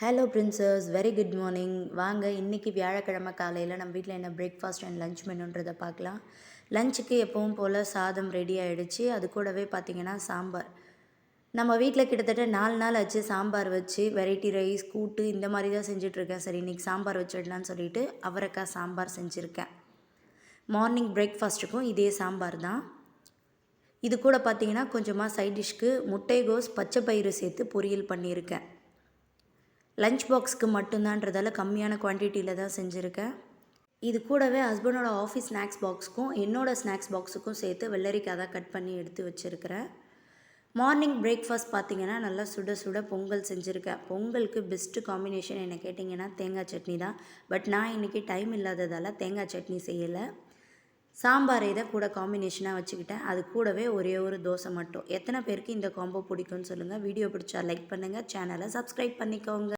Hello princess, very good morning. வாங்க இன்றைக்கி வியாழக்கிழமை காலையில் நம்ம வீட்டில் என்ன பிரேக்ஃபாஸ்ட் அண்ட் லஞ்ச் மெனுன்றதை பார்க்கலாம். லஞ்சுக்கு எப்பவும் போல் சாதம் ரெடி ஆகிடுச்சு. அது கூடவே பார்த்திங்கன்னா சாம்பார். நம்ம வீட்டில் கிட்டத்தட்ட 4 நாள் ஆச்சு சாம்பார் வச்சு. வெரைட்டி ரைஸ், கூட்டு இந்த மாதிரி தான் செஞ்சிட்ருக்கேன். சரி, இன்றைக்கி சாம்பார் வச்சிடலான்னு சொல்லிட்டு அவரைக்காய் சாம்பார் செஞ்சுருக்கேன். மார்னிங் பிரேக்ஃபாஸ்ட்டுக்கும் இதே சாம்பார் தான். இது கூட பார்த்திங்கன்னா கொஞ்சமாக சைட் டிஷ்க்கு முட்டைகோஸ் பச்சை பயிறு சேர்த்து பொரியல் பண்ணியிருக்கேன். லஞ்ச் பாக்ஸுக்கு மட்டும்தான்றதால கம்மியான குவான்டிட்டியில் தான் செஞ்சுருக்கேன். இது கூடவே ஹஸ்பண்டோட ஆஃபீஸ் ஸ்நாக்ஸ் பாக்ஸுக்கும் என்னோடய ஸ்நாக்ஸ் பாக்ஸுக்கும் சேர்த்து வெள்ளரிக்காய் தான் கட் பண்ணி எடுத்து வச்சுருக்கிறேன். மார்னிங் பிரேக்ஃபாஸ்ட் பார்த்திங்கன்னா நல்லா சுட சுட பொங்கல் செஞ்சுருக்கேன். பொங்கலுக்கு பெஸ்ட்டு காம்பினேஷன் என்ன கேட்டிங்கன்னா தேங்காய் சட்னி தான். பட் நான் இன்றைக்கி டைம் இல்லாததால் தேங்காய் சட்னி செய்யலை. சாம்பாரை தான் கூட காம்பினேஷனாக வச்சுக்கிட்டேன். அது கூடவே ஒரே ஒரு தோசை மட்டும். எத்தனை பேருக்கு இந்த காம்போ பிடிக்கும்னு சொல்லுங்கள். வீடியோ பிடிச்சா லைக் பண்ணுங்கள், சேனலை சப்ஸ்கிரைப் பண்ணிக்கோங்க.